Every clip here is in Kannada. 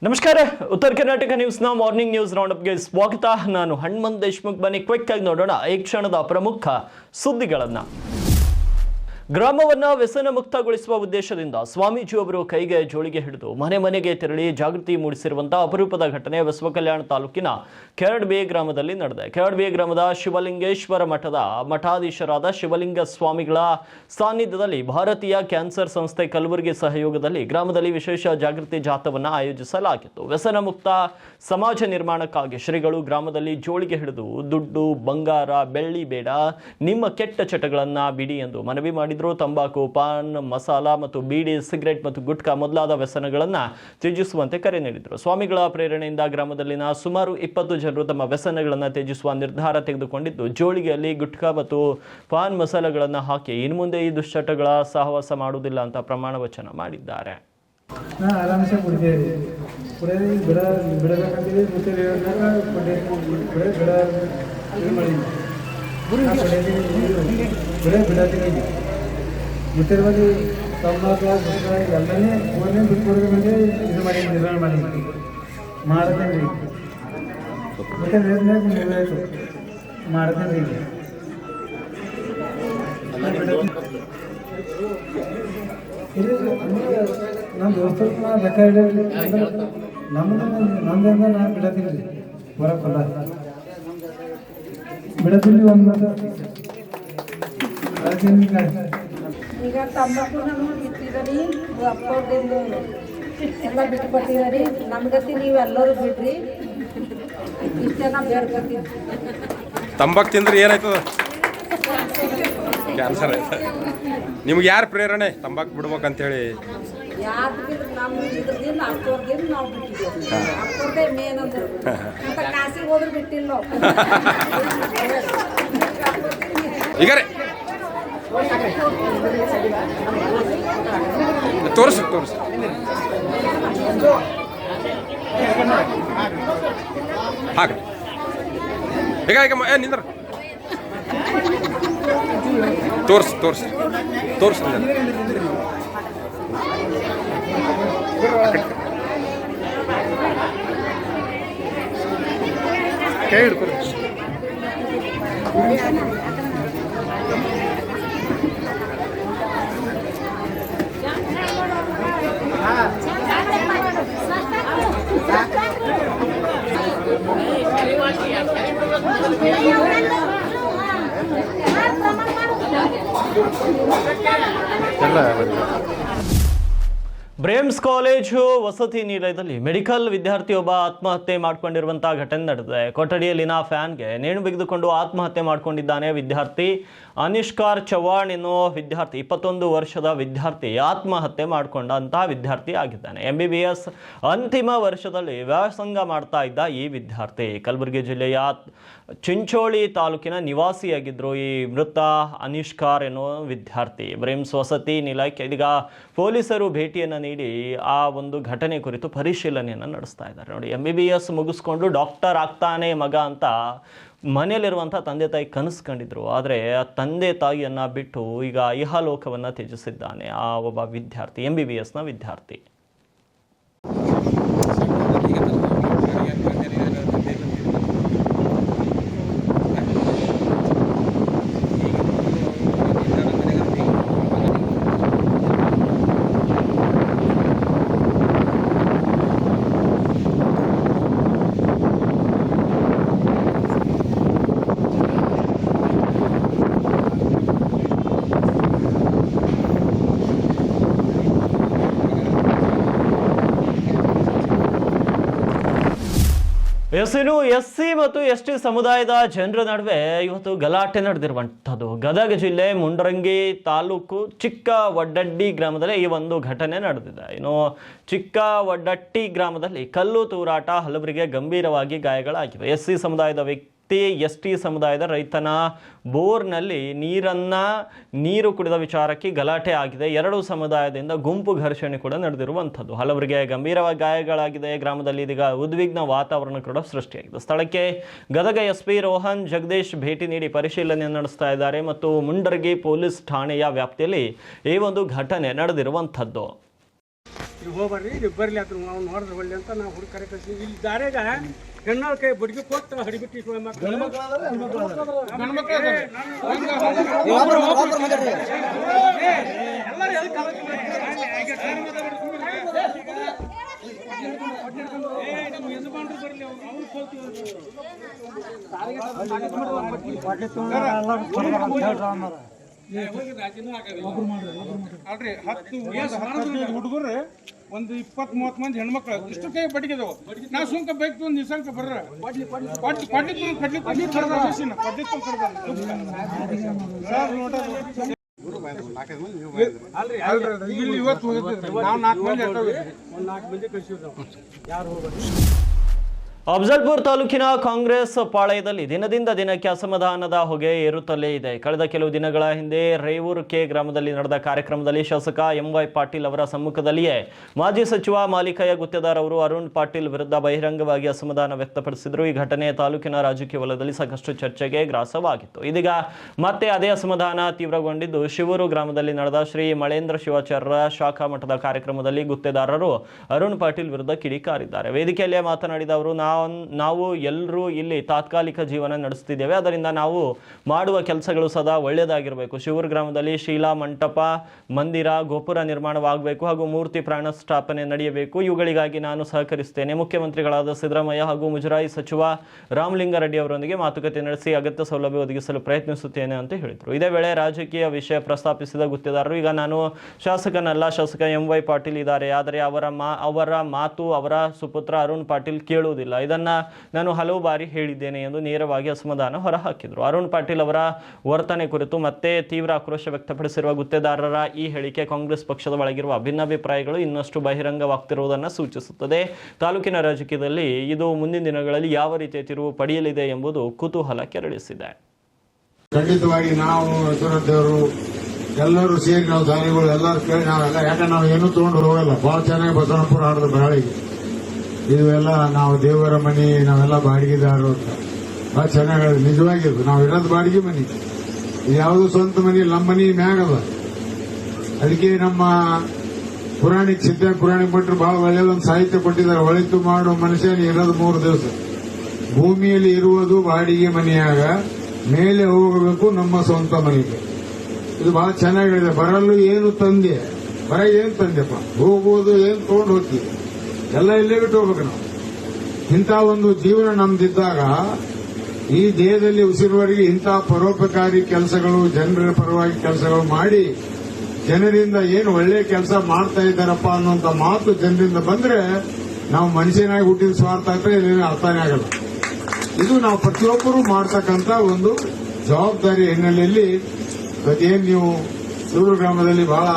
ನಮಸ್ಕಾರ. ಉತ್ತರ ಕರ್ನಾಟಕ ನ್ಯೂಸ್ನ ಮಾರ್ನಿಂಗ್ ನ್ಯೂಸ್ ರೌಂಡಪ್ಗೆ ಸ್ವಾಗತ. ನಾನು ಹನುಮಂತ್ ದೇಶಮುಖ್. ಬನ್ನಿ ಕ್ವಿಕ್ ಆಗಿ ನೋಡೋಣ ಈ ಕ್ಷಣದ ಪ್ರಮುಖ ಸುದ್ದಿಗಳನ್ನು. ಗ್ರಾಮವನ್ನ ವ್ಯಸನ ಮುಕ್ತಗೊಳಿಸುವ ಉದ್ದೇಶದಿಂದ ಸ್ವಾಮೀಜಿಯವರು ಕೈಗೆ ಜೋಳಿಗೆ ಹಿಡಿದು ಮನೆ ಮನೆಗೆ ತೆರಳಿ ಜಾಗೃತಿ ಮೂಡಿಸಿರುವಂತಹ ಅಪರೂಪದ ಘಟನೆ ಬಸವಕಲ್ಯಾಣ ತಾಲೂಕಿನ ಕೆರಡ್ಬೆ ಗ್ರಾಮದಲ್ಲಿ ನಡೆದಿದೆ. ಕೆರಡ್ಬೆ ಗ್ರಾಮದ ಶಿವಲಿಂಗೇಶ್ವರ ಮಠದ ಮಠಾಧೀಶರಾದ ಶಿವಲಿಂಗ ಸ್ವಾಮಿಗಳ ಸಾನ್ನಿಧ್ಯದಲ್ಲಿ ಭಾರತೀಯ ಕ್ಯಾನ್ಸರ್ ಸಂಸ್ಥೆ ಕಲಬುರಗಿ ಸಹಯೋಗದಲ್ಲಿ ಗ್ರಾಮದಲ್ಲಿ ವಿಶೇಷ ಜಾಗೃತಿ ಜಾಥಾವನ್ನು ಆಯೋಜಿಸಲಾಗಿತ್ತು. ವ್ಯಸನ ಮುಕ್ತ ಸಮಾಜ ನಿರ್ಮಾಣಕ್ಕಾಗಿ ಶ್ರೀಗಳು ಗ್ರಾಮದಲ್ಲಿ ಜೋಳಿಗೆ ಹಿಡಿದು ದುಡ್ಡು, ಬಂಗಾರ, ಬೆಳ್ಳಿ ಬೇಡ, ನಿಮ್ಮ ಕೆಟ್ಟ ಚಟಗಳನ್ನು ಬಿಡಿ ಎಂದು ಮನವಿ ಮಾಡಿದರು. ತಂಬಾಕು, ಪಾನ್ ಮಸಾಲ ಮತ್ತು ಬೀಡಿ, ಸಿಗರೆಟ್ ಮತ್ತು ಗುಟ್ಕಾ ಮೊದಲಾದ ವ್ಯಸನಗಳನ್ನು ತ್ಯಜಿಸುವಂತೆ ಕರೆ ನೀಡಿದರು. ಸ್ವಾಮಿಗಳ ಪ್ರೇರಣೆಯಿಂದ ಗ್ರಾಮದಲ್ಲಿನ ಸುಮಾರು 20 ಜನರು ತಮ್ಮ ವ್ಯಸನಗಳನ್ನು ತ್ಯಜಿಸುವ ನಿರ್ಧಾರ ತೆಗೆದುಕೊಂಡಿದ್ದು, ಜೋಳಿಗೆಯಲ್ಲಿ ಗುಟ್ಕಾ ಮತ್ತು ಪಾನ್ ಮಸಾಲಗಳನ್ನು ಹಾಕಿ ಇನ್ನು ಮುಂದೆ ಈ ದುಶ್ಚಟಗಳ ಸಹವಾಸ ಮಾಡುವುದಿಲ್ಲ ಅಂತ ಪ್ರಮಾಣ ವಚನ ಮಾಡಿದ್ದಾರೆ. ಮುಖ್ಯವಾಗಿ ತಂಬಾಕು ಎಲ್ಲನೇ ಫೋನೇ ಬಿಟ್ಕೊಡೋದ್ರ ಮೇಲೆ ಇದು ಮಾಡಿ ನಿರ್ಮಾಣ ಮಾಡಿದ್ದೇನೆ ರೀ. ಮತ್ತೆ ಮುಗಿದಾಯ್ತು ಮಾಡ್ತೇನೆ ರೀ. ಇಲ್ಲಿ ನಮ್ಮ ದೋಸ್ತರು ಲೆಕ್ಕ ಹಿಡಿಯಲಿ ನಮ್ದಿಂದ ನಾನು ಬಿಡತ್ತೀನಿ ರೀ. ಹೊರಕೊಲ್ಲ ಬಿಡತ್ತೀನಿ ಒಂದು ಈಗ ತಂಬಾಕು ಬಿಟ್ಟಿದ್ದೀರಿ, ಅಪ್ಪವ್ರದ್ದು ಎಲ್ಲ ಬಿಟ್ಕೊಟ್ಟಿದ್ದೀರಿ. ನಮ್ಗತಿ ನೀವೆಲ್ಲರೂ ಬಿಡ್ರಿ, ಇಷ್ಟೇ ನಾವು ಬೇಡ್ಕೊತೀವಿ. ತಂಬಾಕು ತಿಂದ್ರೆ ಏನಾಯ್ತದ? ಕ್ಯಾನ್ಸರ್ ಆಯ್ತು. ನಿಮ್ಗೆ ಯಾರು ಪ್ರೇರಣೆ ತಂಬಾಕು ಬಿಡ್ಬೇಕಂತೇಳಿ? ಯಾರು ಬಿಡ್ರಿ, ನಮ್ಮ ಇದ್ರದಿಂದ ಅಪ್ಪವ್ರದಿಂದ ನಾವು ಬಿಟ್ಟಿದ್ದೀವಿ. ಅಪ್ಪವ್ರದೇ ಮೇನ್ ಅಂದ್ರೆ ಅಂತ ಕಾಸಿಗೆ ಹೋದ್ರೆ ಬಿಟ್ಟಿಲ್ಲ ನಾವು. ಈಗ ರೀ ತೋರಿಸಿ ಹಾಗೆ ಈಗ ನಿಂದ್ರ ತೋರಿಸಿ ಕೈ ಹಿಡ್ಕೊರಿ. ಬ್ರೇಮ್ಸ್ ಕಾಲೇಜು ವಸತಿ ನಿಲಯದಲ್ಲಿ ಮೆಡಿಕಲ್ ವಿದ್ಯಾರ್ಥಿಯೊಬ್ಬ ಆತ್ಮಹತ್ಯೆ ಮಾಡಿಕೊಂಡಿರುವಂತಹ ಘಟನೆ ನಡೆದಿದೆ. ಕೊಠಡಿಯಲ್ಲಿನ ಫ್ಯಾನ್ಗೆ ನೇಣು ಬಿಗಿದುಕೊಂಡು ಆತ್ಮಹತ್ಯೆ ಮಾಡಿಕೊಂಡಿದ್ದಾನೆ ವಿದ್ಯಾರ್ಥಿ ಅನಿಷ್ಕಾರ್ ಚವಾಣ್ ಎನ್ನುವ ವಿದ್ಯಾರ್ಥಿ. 21 ವರ್ಷದ ವಿದ್ಯಾರ್ಥಿ ಆತ್ಮಹತ್ಯೆ ಮಾಡಿಕೊಂಡಂತಹ ವಿದ್ಯಾರ್ಥಿ ಆಗಿದ್ದಾನೆ. MBBS ಅಂತಿಮ ವರ್ಷದಲ್ಲಿ ವ್ಯಾಸಂಗ ಮಾಡ್ತಾ ಇದ್ದ ಈ ವಿದ್ಯಾರ್ಥಿ ಕಲಬುರಗಿ ಜಿಲ್ಲೆಯ ಚಿಂಚೋಳಿ ತಾಲೂಕಿನ ನಿವಾಸಿಯಾಗಿದ್ದರು. ಈ ಮೃತ ಅನಿಷ್ಕಾರ್ ಎನ್ನುವ ವಿದ್ಯಾರ್ಥಿ ಬ್ರೇಮ್ಸ್ ವಸತಿ ನಿಲಯಕ್ಕೆ ಇದೀಗ ಪೊಲೀಸರು ಭೇಟಿಯನ್ನು ನೀಡಿ ಆ ಒಂದು ಘಟನೆ ಕುರಿತು ಪರಿಶೀಲನೆಯನ್ನು ನಡೆಸ್ತಾ ಇದ್ದಾರೆ. ನೋಡಿ, MBBS ಮುಗಿಸ್ಕೊಂಡು ಡಾಕ್ಟರ್ ಆಗ್ತಾನೆ ಮಗ ಅಂತ ಮನೆಯಲ್ಲಿರುವಂಥ ತಂದೆ ತಾಯಿ ಕನಸು ಕಂಡಿದ್ರು. ಆದರೆ ಆ ತಂದೆ ತಾಯಿಯನ್ನು ಬಿಟ್ಟು ಈಗ ಇಹಲೋಕವನ್ನು ತ್ಯಜಿಸಿದ್ದಾನೆ ಆ ಒಬ್ಬ ವಿದ್ಯಾರ್ಥಿ, MBBSನ ವಿದ್ಯಾರ್ಥಿ. ಇನ್ನು SC ಮತ್ತು ST ಸಮುದಾಯದ ಜನರ ನಡುವೆ ಇವತ್ತು ಗಲಾಟೆ ನಡೆದಿರುವಂಥದ್ದು ಗದಗ ಜಿಲ್ಲೆ ಮುಂಡರಂಗಿ ತಾಲೂಕು ಚಿಕ್ಕ ವಡ್ಡಡ್ಡಿ ಗ್ರಾಮದಲ್ಲಿ ಈ ಒಂದು ಘಟನೆ ನಡೆದಿದೆ. ಇನ್ನು ಚಿಕ್ಕ ವಡ್ಡಟ್ಟಿ ಗ್ರಾಮದಲ್ಲಿ ಕಲ್ಲು ತೂರಾಟ, ಹಲವರಿಗೆ ಗಂಭೀರವಾಗಿ ಗಾಯಗಳಾಗಿವೆ. SC ಸಮುದಾಯದ ವ್ಯಕ್ತಿ ST ಸಮುದಾಯದ ರೈತನ ಬೋರ್ನಲ್ಲಿ ನೀರು ಕುಡಿದ ವಿಚಾರಕ್ಕೆ ಗಲಾಟೆ ಆಗಿದೆ. ಎರಡು ಸಮುದಾಯದಿಂದ ಗುಂಪು ಘರ್ಷಣೆ ಕೂಡ ನಡೆದಿರುವಂಥದ್ದು. ಹಲವರಿಗೆ ಗಂಭೀರವಾಗಿ ಗಾಯಗಳಾಗಿದೆ. ಗ್ರಾಮದಲ್ಲಿ ಇದೀಗ ಉದ್ವಿಗ್ನ ವಾತಾವರಣ ಕೂಡ ಸೃಷ್ಟಿಯಾಗಿದೆ. ಸ್ಥಳಕ್ಕೆ ಗದಗ SP ರೋಹನ್ ಜಗದೀಶ್ ಭೇಟಿ ನೀಡಿ ಪರಿಶೀಲನೆ ನಡೆಸ್ತಾ ಇದ್ದಾರೆ ಮತ್ತು ಮುಂಡರಗಿ ಪೊಲೀಸ್ ಠಾಣೆಯ ವ್ಯಾಪ್ತಿಯಲ್ಲಿ ಈ ಒಂದು ಘಟನೆ ನಡೆದಿರುವಂಥದ್ದು. ನೀವು ಹೋಗ್ಬರ್ರಿ ನೀವು ಬರಲಿ ಅದ್ರ ನಾವು ನೋಡಿದ್ರೆ ಒಳ್ಳೆ ಅಂತ ನಾವು ಹುಡುಗ ಕರೆ ಕಳಿಸಿ ಇಲ್ಲಿ ದಾರ್ಯಾಗ ಹೆಣ್ಣಾಳ ಕೈ ಬಡ್ಗಿ ಕೊಟ್ಟು ಹಡಿಬಿಟ್ಟು ಅಲ್ರಿ 10 ಹುಡುಗರು ಒಂದು 20-30 ಮಂದಿ ಹೆಣ್ಮಕ್ಳು ಇಷ್ಟು ಕೈ ಬಡಿಗೆದವು ನಾ ಸುಂಕ ಬೇಕು ಒಂದು ನಿಸಂಕ ಬರ್ರ ಇಲ್ಲಿ ಇವತ್ತು ಹೋಗಿದ್ವಿ ನಾವು 4 ಮಂದಿ ಒಂದು 4 ಮಂದಿ ಕಳಿಸಿದ್ರು ಯಾರು ಹೋಗ್ಬೇಕು. ಅಫಜಲ್ಪುರ ತಾಲೂಕಿನ ಕಾಂಗ್ರೆಸ್ ಪಾಳಯದಲ್ಲಿ ದಿನದಿಂದ ದಿನಕ್ಕೆ ಅಸಮಾಧಾನದ ಹೊಗೆ ಏರುತ್ತಲೇ ಇದೆ. ಕಳೆದ ಕೆಲವು ದಿನಗಳ ಹಿಂದೆ ರೇವೂರು ಕೆ ಗ್ರಾಮದಲ್ಲಿ ನಡೆದ ಕಾರ್ಯಕ್ರಮದಲ್ಲಿ ಶಾಸಕ MY ಪಾಟೀಲ್ ಅವರ ಸಮ್ಮುಖದಲ್ಲಿಯೇ ಮಾಜಿ ಸಚಿವ ಮಾಲಿಕಯ್ಯ ಗುತ್ತೇದಾರ್ ಅವರು ಅರುಣ್ ಪಾಟೀಲ್ ವಿರುದ್ಧ ಬಹಿರಂಗವಾಗಿ ಅಸಮಾಧಾನ ವ್ಯಕ್ತಪಡಿಸಿದರು. ಈ ಘಟನೆ ತಾಲೂಕಿನ ರಾಜಕೀಯ ವಲಯದಲ್ಲಿ ಸಾಕಷ್ಟು ಚರ್ಚೆಗೆ ಗ್ರಾಸವಾಗಿತ್ತು. ಇದೀಗ ಮತ್ತೆ ಅದೇ ಅಸಮಾಧಾನ ತೀವ್ರಗೊಂಡಿದ್ದು ಶಿವೂರು ಗ್ರಾಮದಲ್ಲಿ ನಡೆದ ಶ್ರೀ ಮಳೇಂದ್ರ ಶಿವಾಚಾರ್ಯರ ಶಾಖಾ ಮಠದ ಕಾರ್ಯಕ್ರಮದಲ್ಲಿ ಗುತ್ತೇದಾರರು ಅರುಣ್ ಪಾಟೀಲ್ ವಿರುದ್ಧ ಕಿಡಿಕಾರಿದ್ದಾರೆ. ವೇದಿಕೆಯಲ್ಲೇ ಮಾತನಾಡಿದ ಅವರು ನಾವು ಎಲ್ಲರೂ ಇಲ್ಲಿ ತಾತ್ಕಾಲಿಕ ಜೀವನ ನಡೆಸುತ್ತಿದ್ದೇವೆ, ಅದರಿಂದ ನಾವು ಮಾಡುವ ಕೆಲಸಗಳು ಸದಾ ಒಳ್ಳೆಯದಾಗಿರಬೇಕು. ಶಿವೂರು ಗ್ರಾಮದಲ್ಲಿ ಶೀಲಾ ಮಂಟಪ, ಮಂದಿರ, ಗೋಪುರ ನಿರ್ಮಾಣವಾಗಬೇಕು ಹಾಗೂ ಮೂರ್ತಿ ಪ್ರಾಣ ಸ್ಥಾಪನೆ ನಡೆಯಬೇಕು. ಇವುಗಳಿಗಾಗಿ ನಾನು ಸಹಕರಿಸುತ್ತೇನೆ. ಮುಖ್ಯಮಂತ್ರಿಗಳಾದ ಸಿದ್ದರಾಮಯ್ಯ ಹಾಗೂ ಮುಜರಾಯಿ ಸಚಿವ ರಾಮಲಿಂಗಾರೆಡ್ಡಿ ಅವರೊಂದಿಗೆ ಮಾತುಕತೆ ನಡೆಸಿ ಅಗತ್ಯ ಸೌಲಭ್ಯ ಒದಗಿಸಲು ಪ್ರಯತ್ನಿಸುತ್ತೇನೆ ಅಂತ ಹೇಳಿದರು. ಇದೇ ವೇಳೆ ರಾಜಕೀಯ ವಿಷಯ ಪ್ರಸ್ತಾಪಿಸಿದ ಗುತ್ತೇದಾರರು, ಈಗ ನಾನು ಶಾಸಕನಲ್ಲ, ಶಾಸಕ MY ಪಾಟೀಲ್ ಇದ್ದಾರೆ, ಆದರೆ ಅವರ ಮಾತು ಅವರ ಸುಪುತ್ರ ಅರುಣ್ ಪಾಟೀಲ್ ಕೇಳುವುದಿಲ್ಲ. ಇದನ್ನ ನಾನು ಹಲವು ಬಾರಿ ಹೇಳಿದ್ದೇನೆ ಎಂದು ನೇರವಾಗಿ ಅಸಮಾಧಾನ ಹೊರಹಾಕಿದರು. ಅರುಣ್ ಪಾಟೀಲ್ ಅವರ ವರ್ತನೆ ಕುರಿತು ಮತ್ತೆ ತೀವ್ರ ಆಕ್ರೋಶ ವ್ಯಕ್ತಪಡಿಸಿರುವ ಗುತ್ತೇದಾರರ ಈ ಹೇಳಿಕೆ ಕಾಂಗ್ರೆಸ್ ಪಕ್ಷದ ಒಳಗಿರುವ ಭಿನ್ನಾಭಿಪ್ರಾಯಗಳು ಇನ್ನಷ್ಟು ಬಹಿರಂಗವಾಗ್ತಿರುವುದನ್ನು ಸೂಚಿಸುತ್ತದೆ. ತಾಲೂಕಿನ ರಾಜಕೀಯದಲ್ಲಿ ಇದು ಮುಂದಿನ ದಿನಗಳಲ್ಲಿ ಯಾವ ರೀತಿಯ ತಿರುವು ಪಡೆಯಲಿದೆ ಎಂಬುದು ಕುತೂಹಲ ಕೆರಳಿಸಿದೆ. ಖಂಡಿತವಾಗಿ ನಾವು ಹೆಸರದ್ದೇವರು ಎಲ್ಲರೂ ಸೇರಿ ನಾವು ದಾನಿಗಳು ಎಲ್ಲರೂ ಕೇಳಿ ನಾವೆಲ್ಲ, ಯಾಕಂದ್ರೆ ನಾವು ಏನೂ ತಗೊಂಡು ಹೋಗಲ್ಲ. ಬಹಳ ಚೆನ್ನಾಗಿ ಬಸವನಪುರ ಆಡೋದು ಬೆಳಗ್ಗೆ ಇದು ಎಲ್ಲ ನಾವು ದೇವರ ಮನೆ, ನಾವೆಲ್ಲ ಬಾಡಿಗೆದಾರರು ಅಂತ ಬಹಳ ಚೆನ್ನಾಗಿ ನಿಜವಾಗಿದ್ದು. ನಾವು ಇರೋದು ಬಾಡಿಗೆ ಮನೆ, ಇದು ಯಾವುದು ಸ್ವಂತ ಮನೆ, ನಮ್ಮ ಮನೆ ಮ್ಯಾಗಲ್ಲ. ಅದಕ್ಕೆ ನಮ್ಮ ಪುರಾಣಿಕ ಸಿದ್ಧ ಪುರಾಣಿಕ ಭಟ್ರು ಬಹಳ ಒಳ್ಳೆಯದೊಂದು ಸಾಹಿತ್ಯ ಕೊಟ್ಟಿದ್ದಾರೆ. ಒಳಿತು ಮಾಡುವ ಮನುಷ್ಯನ ಇರೋದು 3 ದಿವಸ. ಭೂಮಿಯಲ್ಲಿ ಇರುವುದು ಬಾಡಿಗೆ ಮನೆಯಾಗ, ಮೇಲೆ ಹೋಗಬೇಕು ನಮ್ಮ ಸ್ವಂತ ಮನೆಗೆ. ಇದು ಬಹಳ ಚೆನ್ನಾಗಿದೆ. ಬರಲು ಏನು ತಂದೆ, ಬರ ಏನ್ ತಂದೆಪ್ಪ, ಹೋಗುವುದು ಏನು ತಗೊಂಡು ಹೋಗ್ತೀವಿ, ಎಲ್ಲ ಇಲ್ಲೇ ಬಿಟ್ಟು ಹೋಗ್ಬೇಕು ನಾವು. ಇಂಥ ಒಂದು ಜೀವನ ನಮ್ದಿದ್ದಾಗ ಈ ದೇಹದಲ್ಲಿ ಉಸಿರುವರೆಗೆ ಇಂಥ ಪರೋಪಕಾರಿ ಕೆಲಸಗಳು, ಜನರ ಪರವಾಗಿ ಕೆಲಸಗಳು ಮಾಡಿ ಜನರಿಂದ ಏನು ಒಳ್ಳೆ ಕೆಲಸ ಮಾಡ್ತಾ ಇದ್ದಾರಪ್ಪ ಅನ್ನುವಂಥ ಮಾತು ಜನರಿಂದ ಬಂದ್ರೆ ನಾವು ಮನುಷ್ಯನಾಗಿ ಹುಟ್ಟಿದ ಸ್ವಾರ್ಥ ಆಗ್ತದೆ, ಇಲ್ಲೇನು ಅರ್ಥನೇ ಆಗಲ್ಲ. ಇದು ನಾವು ಪ್ರತಿಯೊಬ್ಬರು ಮಾಡ್ತಕ್ಕಂಥ ಒಂದು ಜವಾಬ್ದಾರಿ ಹಿನ್ನೆಲೆಯಲ್ಲಿ ಏನ್ ನೀವು ಶಿವೂರು ಗ್ರಾಮದಲ್ಲಿ ಬಹಳ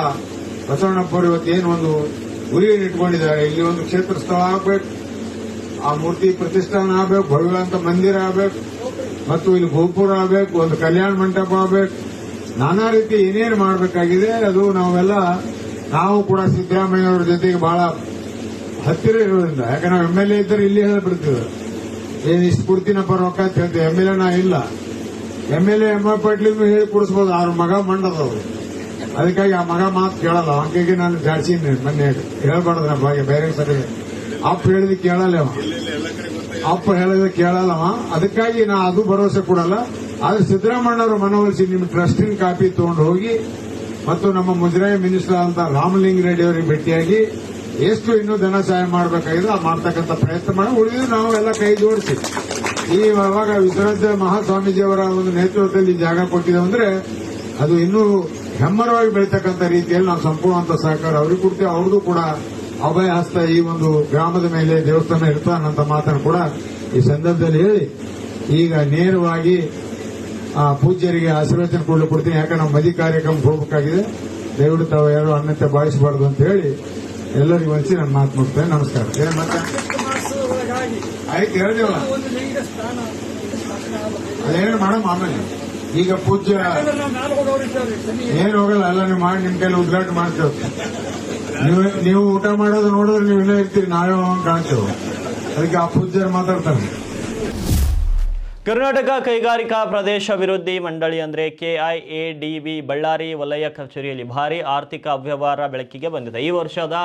ಬಸವಣ್ಣಪ್ಪರು ಇವತ್ತೇನು ಒಂದು ಗುರಿಯನ್ನು ಇಟ್ಕೊಂಡಿದ್ದಾರೆ. ಇಲ್ಲಿ ಒಂದು ಕ್ಷೇತ್ರ ಸ್ಥಳ ಆಗ್ಬೇಕು, ಆ ಮೂರ್ತಿ ಪ್ರತಿಷ್ಠಾನ ಆಗ್ಬೇಕು, ಭವ್ಯವಂತ ಮಂದಿರ ಆಗ್ಬೇಕು, ಮತ್ತು ಇಲ್ಲಿ ಗೋಪುರ ಆಗ್ಬೇಕು, ಒಂದು ಕಲ್ಯಾಣ ಮಂಟಪ ಆಗ್ಬೇಕು, ನಾನಾ ರೀತಿ ಏನೇನು ಮಾಡಬೇಕಾಗಿದೆ. ಅದು ನಾವು ಕೂಡ ಸಿದ್ದರಾಮಯ್ಯವರ ಜೊತೆಗೆ ಬಹಳ ಹತ್ತಿರ ಇರೋದ್ರಿಂದ, ಯಾಕಂದ್ರೆ ನಾವು MLA ಇದ್ದರೆ ಇಲ್ಲಿ ಹೇಳ್ಬಿಡ್ತೀವಿ, ಏನ್ ಇಷ್ಟು ಪೂರ್ತಿನಪ್ಪ ರೊಕ್ಕ ಅಂತ ಹೇಳ್ತೀವಿ. MLA ನಾ ಇಲ್ಲ. MLA MY ಪಾಟೀಲ್ ಹೇಳಿ ಕೊಡಿಸ್ಬೋದು, ಅವ್ರ ಮಗ ಮಂಡದವರು. ಅದಕ್ಕಾಗಿ ಆ ಮಗ ಮಾತು ಕೇಳಲ್ಲ. ಹಂಗಾಗಿ ನಾನು ಜಾಡ್ಸೀನಿ ಮೊನ್ನೆ ಹೇಳ್ಬಾರ್ದ್ರ ಬಗ್ಗೆ ಬೇರೆ ಸರಿ. ಅಪ್ಪ ಹೇಳಿದ ಕೇಳಲ್ಲ, ಅಪ್ಪ ಹೇಳಿದ ಕೇಳಲ್ಲವ. ಅದಕ್ಕಾಗಿ ನಾ ಅದು ಭರವಸೆ ಕೊಡಲ್ಲ. ಆದ್ರೆ ಸಿದ್ದರಾಮಯ್ಯವರು ಮನವೊಲಿಸಿ ನಿಮ್ಮ ಟ್ರಸ್ಟಿನ ಕಾಪಿ ತಗೊಂಡು ಹೋಗಿ ಮತ್ತು ನಮ್ಮ ಮುಜರಾಯಿ ಮಿನಿಸ್ಟರ್ ಅಂತ ರಾಮಲಿಂಗಾರೆಡ್ಡಿ ಅವರಿಗೆ ಭೇಟಿಯಾಗಿ ಎಷ್ಟು ಇನ್ನೂ ಧನ ಸಹಾಯ ಮಾಡಬೇಕಾಗಿದೆ ಆ ಮಾಡ್ತಕ್ಕಂಥ ಪ್ರಯತ್ನ ಮಾಡಿ ಉಳಿದು ನಾವು ಎಲ್ಲ ಕೈ ಜೋಡಿಸಿ ಈ ಅವಾಗ ವಿಶ್ವನಾಥ ಮಹಾಸ್ವಾಮೀಜಿಯವರ ಒಂದು ನೇತೃತ್ವದಲ್ಲಿ ಜಾಗ ಕೊಟ್ಟಿದ್ದೇವೆ ಅಂದ್ರೆ ಅದು ಇನ್ನೂ ಹೆಮ್ಮರವಾಗಿ ಬೆಳೀತಕ್ಕಂಥ ರೀತಿಯಲ್ಲಿ ನಾವು ಸಂಪೂರ್ಣವಂತ ಸಹಕಾರ ಅವ್ರಿಗೆ ಕೊಡ್ತೀವಿ. ಅವ್ರದ್ದು ಕೂಡ ಅಭಯ ಹಸ್ತ ಈ ಒಂದು ಗ್ರಾಮದ ಮೇಲೆ ದೇವಸ್ಥಾನ ಇರ್ತಾನಂತ ಮಾತನ್ನು ಕೂಡ ಈ ಸಂದರ್ಭದಲ್ಲಿ ಹೇಳಿ ಈಗ ನೇರವಾಗಿ ಪೂಜ್ಯರಿಗೆ ಆಶೀರ್ವಚನ ಕೊಡ್ತೀನಿ. ಯಾಕಂದ್ರೆ ನಾವು ಮದಿ ಕಾರ್ಯಕ್ರಮಕ್ಕೆ ಹೋಗಬೇಕಾಗಿದೆ. ದಯವಿಟ್ಟು ತಾವು ಯಾರು ಅನ್ಯತೆ ಭಾವಿಸಬಾರ್ದು ಅಂತ ಹೇಳಿ ಎಲ್ಲರಿಗೂ ಹಂಚಿ ನಾನು ಮಾತು ಮುಗ್ತೇನೆ. ನಮಸ್ಕಾರ. ಆಯ್ತು ಹೇಳಿದೇವಲ್ಲ, ಅದೇನು ಮಾಡಮ್ಮ. ಆಮೇಲೆ ಈಗ ಪೂಜ್ಯ ಏನು ಹೋಗಲ್ಲ, ಎಲ್ಲ ನೀವು ಮಾಡಿ ನಿಮ್ ಕೈಲಿ ಉದ್ಘಾಟನೆ ಮಾಡ್ತೇವೆ. ನೀವು ಊಟ ಮಾಡೋದು ನೋಡಿದ್ರೆ ನೀವು ಇನ್ನೂ ಇರ್ತೀರಿ, ನಾವೇ ಕಾಣ್ತೇವೆ. ಅದಕ್ಕೆ ಆ ಪೂಜ್ಯರು ಮಾತಾಡ್ತಾರೆ. ಕರ್ನಾಟಕ ಕೈಗಾರಿಕಾ ಪ್ರದೇಶ ಅಭಿವೃದ್ಧಿ ಮಂಡಳಿ ಅಂದರೆ KIADB ಬಳ್ಳಾರಿ ವಲಯ ಕಚೇರಿಯಲ್ಲಿ ಭಾರಿ ಆರ್ಥಿಕ ಅವ್ಯವಹಾರ ಬೆಳಕಿಗೆ ಬಂದಿದೆ. ಈ ವರ್ಷದ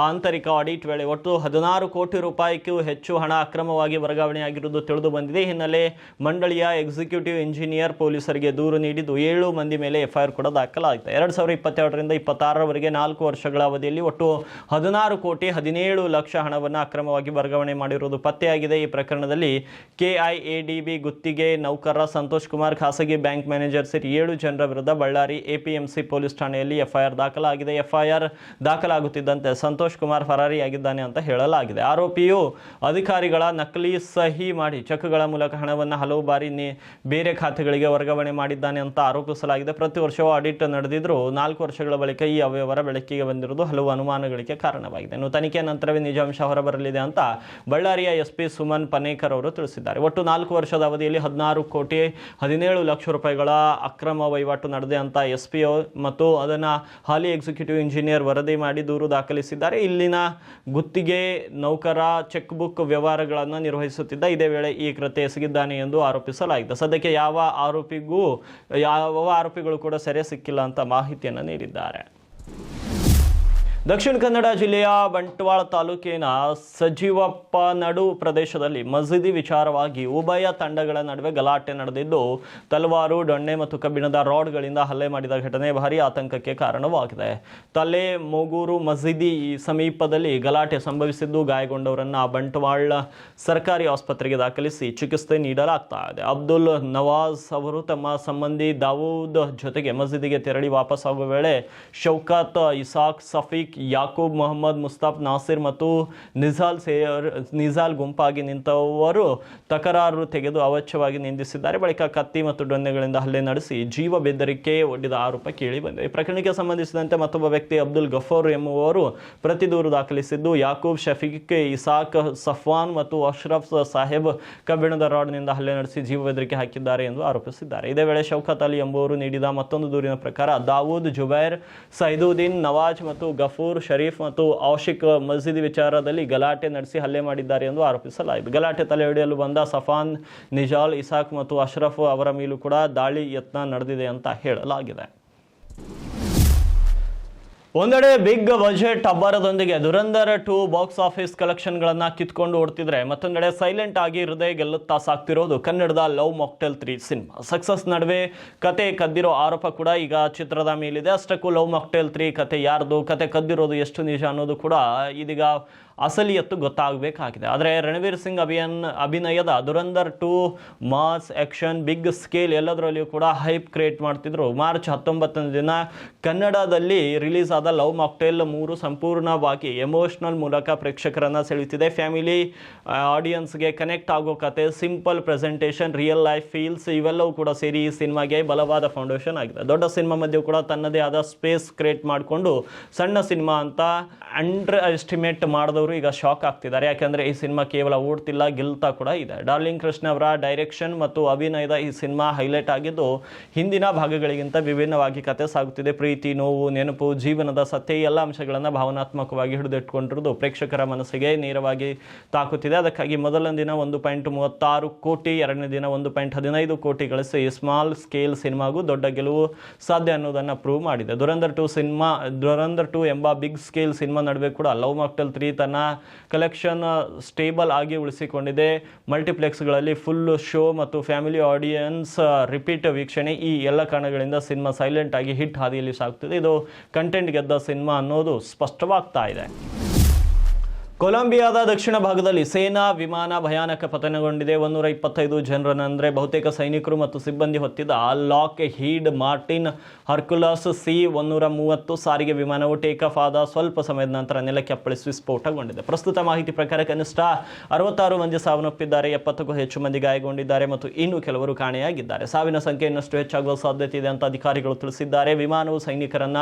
ಆಂತರಿಕ ಆಡಿಟ್ ವೇಳೆ ಒಟ್ಟು 16 ಕೋಟಿ ರೂಪಾಯಿಗೂ ಹೆಚ್ಚು ಹಣ ಅಕ್ರಮವಾಗಿ ವರ್ಗಾವಣೆಯಾಗಿರುವುದು ತಿಳಿದು ಬಂದಿದೆ. ಹಿನ್ನೆಲೆ ಮಂಡಳಿಯ ಎಕ್ಸಿಕ್ಯೂಟಿವ್ ಇಂಜಿನಿಯರ್ ಪೊಲೀಸರಿಗೆ ದೂರು ನೀಡಿದ್ದು 7 ಮಂದಿ ಮೇಲೆ FIR ಕೂಡ ದಾಖಲಾಗಿದೆ. 2022ರಿಂದ 26ರವರೆಗೆ 4 ವರ್ಷಗಳ ಅವಧಿಯಲ್ಲಿ ಒಟ್ಟು 16 ಕೋಟಿ 17 ಲಕ್ಷ ಹಣವನ್ನು ಅಕ್ರಮವಾಗಿ ವರ್ಗಾವಣೆ ಮಾಡಿರುವುದು ಪತ್ತೆಯಾಗಿದೆ. ಈ ಪ್ರಕರಣದಲ್ಲಿ KIADB ಗುತ್ತಿಗೆ ನೌಕರ ಸಂತೋಷ್ ಕುಮಾರ್, ಖಾಸಗಿ ಬ್ಯಾಂಕ್ ಮ್ಯಾನೇಜರ್ ಸೇರಿ 7 ಜನರ ವಿರುದ್ಧ ಬಳ್ಳಾರಿ APMC ಪೊಲೀಸ್ ಠಾಣೆಯಲ್ಲಿ FIR ದಾಖಲಾಗಿದೆ. FIR ದಾಖಲಾಗುತ್ತಿದ್ದಂತೆ ಸಂತೋಷ್ ಕುಮಾರ್ ಫರಾರಿಯಾಗಿದ್ದಾನೆ ಅಂತ ಹೇಳಲಾಗಿದೆ. ಆರೋಪಿಯು ಅಧಿಕಾರಿಗಳ ನಕಲಿ ಸಹಿ ಮಾಡಿ ಚೆಕ್ಗಳ ಮೂಲಕ ಹಣವನ್ನು ಹಲವು ಬಾರಿ ಬೇರೆ ಖಾತೆಗಳಿಗೆ ವರ್ಗಾವಣೆ ಮಾಡಿದ್ದಾನೆ ಅಂತ ಆರೋಪಿಸಲಾಗಿದೆ. ಪ್ರತಿ ವರ್ಷವೂ ಆಡಿಟ್ ನಡೆದಿದ್ದರೂ 4 ವರ್ಷಗಳ ಬಳಿಕ ಈ ಅವ್ಯವಹಾರ ಬೆಳಕಿಗೆ ಬಂದಿರುವುದು ಹಲವು ಅನುಮಾನಗಳಿಗೆ ಕಾರಣವಾಗಿದೆ. ಇನ್ನು ತನಿಖೆ ನಂತರವೇ ನಿಜಾಂಶ ಹೊರಬರಲಿದೆ ಅಂತ ಬಳ್ಳಾರಿಯ SP ಸುಮನ್ ಪನೇಕರ್ ಅವರು ತಿಳಿಸಿದ್ದಾರೆ. ಒಟ್ಟು 4 ವರ್ಷದ ಅವಧಿಯಲ್ಲಿ 16 ಕೋಟಿ 17 ಲಕ್ಷ ರೂಪಾಯಿಗಳ ಅಕ್ರಮ ವಹಿವಾಟು ನಡೆದಿದೆ ಅಂತ SPO ಮತ್ತು ಅದನ್ನು ಹಾಲಿ ಎಕ್ಸಿಕ್ಯೂಟಿವ್ ಇಂಜಿನಿಯರ್ ವರದಿ ಮಾಡಿ ದೂರು ದಾಖಲಿಸಿದ್ದಾರೆ. ಇಲ್ಲಿನ ಗುತ್ತಿಗೆ ನೌಕರ ಚೆಕ್ ಬುಕ್ ವ್ಯವಹಾರಗಳನ್ನು ನಿರ್ವಹಿಸುತ್ತಿದ್ದ ಇದೇ ವೇಳೆ ಈ ಕೃತ್ಯ ಎಸಗಿದ್ದಾನೆ ಎಂದು ಆರೋಪಿಸಲಾಗಿದೆ. ಸದ್ಯಕ್ಕೆ ಯಾವ ಆರೋಪಿಗಳು ಕೂಡ ಸೆರೆ ಸಿಕ್ಕಿಲ್ಲ ಅಂತ ಮಾಹಿತಿಯನ್ನು ನೀಡಿದ್ದಾರೆ. ದಕ್ಷಿಣ ಕನ್ನಡ ಜಿಲ್ಲೆಯ ಬಂಟ್ವಾಳ ತಾಲೂಕಿನ ಸಜೀವಪ್ಪ ನಡು ಪ್ರದೇಶದಲ್ಲಿ ಮಸೀದಿ ವಿಚಾರವಾಗಿ ಉಭಯ ತಂಡಗಳ ನಡುವೆ ಗಲಾಟೆ ನಡೆದಿದ್ದು, ತಲವಾರು, ದೊಣ್ಣೆ ಮತ್ತು ಕಬ್ಬಿಣದ ರಾಡ್ಗಳಿಂದ ಹಲ್ಲೆ ಮಾಡಿದ ಘಟನೆ ಭಾರೀ ಆತಂಕಕ್ಕೆ ಕಾರಣವಾಗಿದೆ. ತಲೆ ಮೊಗೂರು ಮಸೀದಿ ಸಮೀಪದಲ್ಲಿ ಗಲಾಟೆ ಸಂಭವಿಸಿದ್ದು, ಗಾಯಗೊಂಡವರನ್ನು ಬಂಟ್ವಾಳ ಸರ್ಕಾರಿ ಆಸ್ಪತ್ರೆಗೆ ದಾಖಲಿಸಿ ಚಿಕಿತ್ಸೆ ನೀಡಲಾಗ್ತಾ ಇದೆ. ಅಬ್ದುಲ್ ನವಾಜ್ ಅವರು ತಮ್ಮ ಸಂಬಂಧಿ ದಾವೂದ್ ಜೊತೆಗೆ ಮಸೀದಿಗೆ ತೆರಳಿ ವಾಪಸ್ಸಾಗುವ ವೇಳೆ ಶೌಕತ್, ಇಸಾಕ್, ಸಫೀಕ್, ಯಾಕೂಬ್, ಮೊಹಮ್ಮದ್, ಮುಸ್ತಾಫ್, ನಾಸಿರ್ ಮತ್ತು ನಿಜಾಲ್ ಗುಂಪಾಗಿ ನಿಂತವರು ತಕರಾರು ತೆಗೆದು ಅವಾಚ್ಯವಾಗಿ ನಿಂದಿಸಿದ್ದಾರೆ. ಬಳಿಕ ಕತ್ತಿ ಮತ್ತು ಡೊನ್ನೆಗಳಿಂದ ಹಲ್ಲೆ ನಡೆಸಿ ಜೀವ ಬೆದರಿಕೆ ಒಡ್ಡಿದ ಆರೋಪ ಕೇಳಿ ಬಂದಿದೆ. ಈ ಪ್ರಕರಣಕ್ಕೆ ಸಂಬಂಧಿಸಿದಂತೆ ಮತ್ತೊಬ್ಬ ವ್ಯಕ್ತಿ ಅಬ್ದುಲ್ ಗಫೂರ್ ಎಂಬುವವರು ಪ್ರತಿ ದೂರು ದಾಖಲಿಸಿದ್ದು, ಯಾಕೂಬ್, ಶಫೀಕ್, ಇಸಾಕ್, ಸಫ್ವಾನ್ ಮತ್ತು ಅಶ್ರಫ್ ಸಾಹೇಬ್ ಕಬ್ಬಿಣದ ರಾಡ್ನಿಂದ ಹಲ್ಲೆ ನಡೆಸಿ ಜೀವ ಬೆದರಿಕೆ ಹಾಕಿದ್ದಾರೆ ಎಂದು ಆರೋಪಿಸಿದ್ದಾರೆ. ಇದೇ ವೇಳೆ ಶೌಕತ್ ಅಲಿ ಎಂಬುವರು ನೀಡಿದ ಮತ್ತೊಂದು ದೂರಿನ ಪ್ರಕಾರ ದಾವೂದ್, ಜುಬೈರ್, ಸೈದುದ್ದೀನ್, ನವಾಜ್ ಮತ್ತು ಗಫೂರ್, ಶರೀಫ್ ಮತ್ತು ಔಶಿಕ್ ಮಸೀದಿ ವಿಚಾರದಲ್ಲಿ ಗಲಾಟೆ ನಡೆಸಿ ಹಲ್ಲೆ ಮಾಡಿದ್ದಾರೆ ಎಂದು ಆರೋಪಿಸಲಾಗಿದೆ. ಗಲಾಟೆ ತಲೆ ಹಿಡಿಯಲು ಬಂದ ಸಫಾನ್, ನಿಜಾಲ್, ಇಸಾಕ್ ಮತ್ತು ಅಶ್ರಫ್ ಅವರ ಮೇಲೂ ಕೂಡ ದಾಳಿ ಯತ್ನ ನಡೆದಿದೆ ಅಂತ ಹೇಳಲಾಗಿದೆ. ಒಂದೆಡೆ big budget ಅಬ್ಬರದೊಂದಿಗೆ Dhurandhar 2 box office ಕಲೆಕ್ಷನ್ಗಳನ್ನು ಕಿತ್ಕೊಂಡು ಓಡ್ತಿದ್ರೆ, ಮತ್ತೊಂದೆಡೆ ಸೈಲೆಂಟ್ ಆಗಿ ಹೃದಯ ಗೆಲ್ಲುತ್ತಾ ಸಾಕ್ತಿರೋದು ಕನ್ನಡದ ಲವ್ ಮಾಕ್ಟೇಲ್ 3 ಸಿನಿಮಾ. ಸಕ್ಸಸ್ ನಡುವೆ ಕತೆ ಕದ್ದಿರೋ ಆರೋಪ ಕೂಡ ಈಗ ಚಿತ್ರದ ಮೇಲಿದೆ. ಅಷ್ಟಕ್ಕೂ ಲವ್ ಮಾಕ್ಟೇಲ್ 3 ಕತೆ ಯಾರ್ದು, ಕತೆ ಕದ್ದಿರೋದು ಎಷ್ಟು ನಿಜ ಅನ್ನೋದು ಕೂಡ ಇದೀಗ ಅಸಲಿಯತ್ತು ಗೊತ್ತಾಗಬೇಕಾಗಿದೆ. ಆದರೆ ರಣವೀರ್ ಸಿಂಗ್ ಅಭಿನಯದ Dhurandhar 2 mass, action, big scale ಎಲ್ಲದರಲ್ಲಿಯೂ ಕೂಡ ಹೈಪ್ ಕ್ರಿಯೇಟ್ ಮಾಡ್ತಿದ್ರು. ಮಾರ್ಚ್ 19ನೇ ದಿನ ಕನ್ನಡದಲ್ಲಿ ರಿಲೀಸ್ ಆದ ಲವ್ ಮಾಕ್ಟೇಲ್ 3 ಸಂಪೂರ್ಣವಾಗಿ ಎಮೋಷನಲ್ ಮೂಲಕ ಪ್ರೇಕ್ಷಕರನ್ನು ಸೆಳೆಯುತ್ತಿದೆ. ಫ್ಯಾಮಿಲಿ ಆಡಿಯನ್ಸ್ಗೆ ಕನೆಕ್ಟ್ ಆಗೋ ಕತೆ, simple presentation, real life feels ಇವೆಲ್ಲವೂ ಕೂಡ ಸೇರಿ ಈ ಸಿನಿಮಾಗೆ ಬಲವಾದ ಫೌಂಡೇಶನ್ ಆಗಿದೆ. ದೊಡ್ಡ ಸಿನಿಮಾ ಮಧ್ಯೆ ಕೂಡ ತನ್ನದೇ ಆದ ಸ್ಪೇಸ್ ಕ್ರಿಯೇಟ್ ಮಾಡಿಕೊಂಡು ಸಣ್ಣ ಸಿನಿಮಾ ಅಂತ ಅಂಡರ್ ಎಸ್ಟಿಮೇಟ್ ಮಾಡಿದವರು ಈಗ ಶಾಕ್ ಆಗ್ತಿದ್ದಾರೆ. ಯಾಕಂದರೆ ಈ ಸಿನಿಮಾ ಕೇವಲ ಓಡ್ತಿಲ್ಲ, ಗೆಲ್ತಾ ಕೂಡ ಇದೆ. ಡಾರ್ಲಿಂಗ್ ಕೃಷ್ಣ ಅವರ ಡೈರೆಕ್ಷನ್ ಮತ್ತು ಅಭಿನಯದ ಈ ಸಿನಿಮಾ ಹೈಲೈಟ್ ಆಗಿದ್ದು, ಹಿಂದಿನ ಭಾಗಗಳಿಗಿಂತ ವಿಭಿನ್ನವಾಗಿ ಕತೆ ಸಾಗುತ್ತಿದೆ. ಪ್ರೀತಿ, ನೋವು, ನೆನಪು, ಜೀವನದ ಸತ್ಯ ಎಲ್ಲ ಅಂಶಗಳನ್ನು ಭಾವನಾತ್ಮಕವಾಗಿ ಹಿಡಿದಿಟ್ಕೊಂಡಿರುವುದು ಪ್ರೇಕ್ಷಕರ ಮನಸ್ಸಿಗೆ ನೇರವಾಗಿ ತಾಕುತ್ತಿದೆ. ಅದಕ್ಕಾಗಿ ಮೊದಲನೇ ದಿನ 1.36 ಕೋಟಿ, ಎರಡನೇ ದಿನ 1.15 ಕೋಟಿ ಗಳಿಸಿ ಸ್ಮಾಲ್ ಸ್ಕೇಲ್ ಸಿನಿಮಾಗೂ ದೊಡ್ಡ ಗೆಲುವು ಸಾಧ್ಯ ಅನ್ನೋದನ್ನು ಪ್ರೂವ್ ಮಾಡಿದೆ. ದುರಂಧರ್ 2 ಎಂಬ ಬಿಗ್ ಸ್ಕೇಲ್ ಸಿನಿಮಾ ನಡುವೆ ಕೂಡ ಲವ್ ಮಾಕ್ಟೇಲ್ 3 ತನ್ನ ಕಲೆಕ್ಷನ್ ಸ್ಟೇಬಲ್ ಆಗಿ ಉಳಿಸಿಕೊಂಡಿದೆ. ಮಲ್ಟಿಪ್ಲೆಕ್ಸ್ಗಳಲ್ಲಿ ಫುಲ್ ಶೋ ಮತ್ತು ಫ್ಯಾಮಿಲಿ ಆಡಿಯನ್ಸ್ ರಿಪೀಟ್ ವೀಕ್ಷಣೆ ಈ ಎಲ್ಲ ಕಾರಣಗಳಿಂದ ಸಿನಿಮಾ ಸೈಲೆಂಟ್ ಆಗಿ ಹಿಟ್ ಹಾದಿಯಲ್ಲಿ ಸಾಗುತ್ತಿದೆ. ಇದು ಕಂಟೆಂಟ್ ಗೆದ್ದ ಸಿನಿಮಾ ಅನ್ನೋದು ಸ್ಪಷ್ಟವಾಗ್ತಾ ಇದೆ. ಕೊಲಂಬಿಯಾದ ದಕ್ಷಿಣ ಭಾಗದಲ್ಲಿ ಸೇನಾ ವಿಮಾನ ಭಯಾನಕ ಪತನಗೊಂಡಿದೆ. 125 ಜನರನ್ನು ಅಂದರೆ ಬಹುತೇಕ ಸೈನಿಕರು ಮತ್ತು ಸಿಬ್ಬಂದಿ ಹೊತ್ತಿದ್ದ ಲಾಕ್ ಹೀಡ್ ಮಾರ್ಟಿನ್ ಹರ್ಕುಲಸ್ C-130 ಸಾರಿಗೆ ವಿಮಾನವು ಟೇಕ್ ಆಫ್ ಆದ ಸ್ವಲ್ಪ ಸಮಯದ ನಂತರ ನೆಲಕ್ಕೆ ಅಪ್ಪಳಿಸಿ ವಿಸ್ಫೋಟಗೊಂಡಿದೆ. ಪ್ರಸ್ತುತ ಮಾಹಿತಿ ಪ್ರಕಾರ ಕನಿಷ್ಠ 66 ಮಂದಿ ಸಾವನ್ನಪ್ಪಿದ್ದಾರೆ, 70ಕ್ಕೂ ಹೆಚ್ಚು ಮಂದಿ ಗಾಯಗೊಂಡಿದ್ದಾರೆ ಮತ್ತು ಇನ್ನೂ ಕೆಲವರು ಕಾಣೆಯಾಗಿದ್ದಾರೆ. ಸಾವಿನ ಸಂಖ್ಯೆ ಇನ್ನಷ್ಟು ಹೆಚ್ಚಾಗುವ ಸಾಧ್ಯತೆ ಇದೆ ಅಂತ ಅಧಿಕಾರಿಗಳು ತಿಳಿಸಿದ್ದಾರೆ. ವಿಮಾನವು ಸೈನಿಕರನ್ನ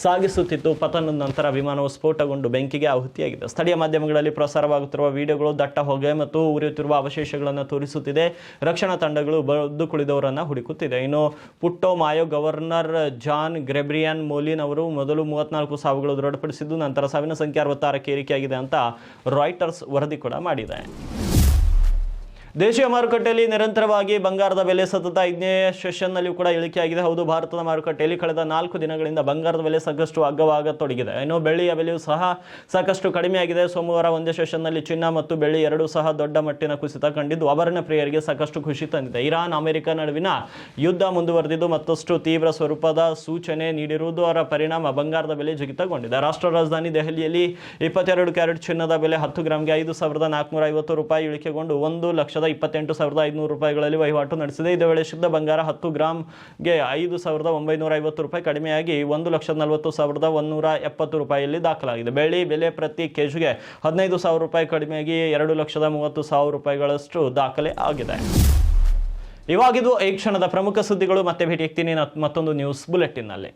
ಸಾಗಿಸುತ್ತಿದ್ದು, ಪತನದ ನಂತರ ವಿಮಾನವು ಸ್ಫೋಟಗೊಂಡು ಬೆಂಕಿಗೆ ಆಹುತಿಯಾಗಿದೆ. ಸ್ಥಳೀಯ ಮಾಧ್ಯಮಗಳಲ್ಲಿ ಪ್ರಸಾರವಾಗುತ್ತಿರುವ ವಿಡಿಯೋಗಳು ದಟ್ಟ ಹೊಗೆ ಮತ್ತು ಉರಿಯುತ್ತಿರುವ ಅವಶೇಷಗಳನ್ನು ತೋರಿಸುತ್ತಿದೆ. ರಕ್ಷಣಾ ತಂಡಗಳು ಬದ್ದು ಕುಳಿದವರನ್ನು ಹುಡುಕುತ್ತಿದೆ. ಇನ್ನು ಪುಟ್ಟೋ ಮಾಯೋ ಗವರ್ನರ್ ಜಾನ್ ಗ್ರೆಬ್ರಿಯಾನ್ ಮೋಲಿನ್ ಅವರು ಮೊದಲು 34 ಸಾವುಗಳು ದೃಢಪಡಿಸಿದ್ದು, ನಂತರ ಸಾವಿನ ಸಂಖ್ಯೆ 66ಕ್ಕೆ ಏರಿಕೆಯಾಗಿದೆ ಅಂತ ರಾಯ್ಟರ್ಸ್ ವರದಿ ಕೂಡ ಮಾಡಿದೆ. ದೇಶೀಯ ಮಾರುಕಟ್ಟೆಯಲ್ಲಿ ನಿರಂತರವಾಗಿ ಬಂಗಾರದ ಬೆಲೆ ಸತತ 5ನೇ ಸೆಷನ್ನಲ್ಲಿ ಕೂಡ ಇಳಿಕೆಯಾಗಿದೆ. ಹೌದು, ಭಾರತದ ಮಾರುಕಟ್ಟೆಯಲ್ಲಿ ಕಳೆದ 4 ದಿನಗಳಿಂದ ಬಂಗಾರದ ಬೆಲೆ ಸಾಕಷ್ಟು ಅಗ್ಗವಾಗತೊಡಗಿದೆ. ಇನ್ನು ಬೆಳ್ಳಿಯ ಬೆಲೆಯೂ ಸಹ ಸಾಕಷ್ಟು ಕಡಿಮೆಯಾಗಿದೆ. ಸೋಮವಾರ ಒಂದೇ ಸೆಷನ್ನಲ್ಲಿ ಚಿನ್ನ ಮತ್ತು ಬೆಳ್ಳಿ ಎರಡೂ ಸಹ ದೊಡ್ಡ ಮಟ್ಟಿನ ಕುಸಿತ ಕಂಡಿದ್ದು ಆಭರಣ ಪ್ರಿಯರಿಗೆ ಸಾಕಷ್ಟು ಖುಷಿ ತಂದಿದೆ. ಇರಾನ್ ಅಮೆರಿಕ ನಡುವಿನ ಯುದ್ಧ ಮುಂದುವರೆದಿದ್ದು ಮತ್ತಷ್ಟು ತೀವ್ರ ಸ್ವರೂಪದ ಸೂಚನೆ ನೀಡಿರುವುದರ ಪರಿಣಾಮ ಬಂಗಾರದ ಬೆಲೆ ಜಿಗಿತಗೊಂಡಿದೆ. ರಾಷ್ಟ್ರ ರಾಜಧಾನಿ ದೆಹಲಿಯಲ್ಲಿ 22 ಕ್ಯಾರೆಟ್ ಚಿನ್ನದ ಬೆಲೆ 10 ಗ್ರಾಂಗೆ 5,450 ರೂಪಾಯಿ ಇಳಿಕೆಗೊಂಡು 1,28,500 ರೂಪಾಯಿಗಳಲ್ಲಿ ವಹಿವಾಟು ನಡೆಸಿದೆ. ಇದೇ ವೇಳೆ ಶುದ್ಧ ಬಂಗಾರ 10 ಗ್ರಾಂಗೆ 5,950 ರೂಪಾಯಿ ಕಡಿಮೆಯಾಗಿ 1,40,170 ರೂಪಾಯಿಯಲ್ಲಿ ದಾಖಲಾಗಿದೆ. ಬೆಳ್ಳಿ ಬೆಲೆ ಪ್ರತಿ ಕೆಜಿಗೆ 15,000 ರೂಪಾಯಿ ಕಡಿಮೆಯಾಗಿ 2,30,000 ರೂಪಾಯಿಗಳಷ್ಟು ದಾಖಲೆ ಆಗಿದೆ. ಇವಾಗಿದು ಈ ಕ್ಷಣದ ಪ್ರಮುಖ ಸುದ್ದಿಗಳು. ಮತ್ತೆ ಭೇಟಿ ಆಗ್ತೀನಿ ಮತ್ತೊಂದು ನ್ಯೂಸ್ ಬುಲೆಟಿನ್ನಲ್ಲಿ.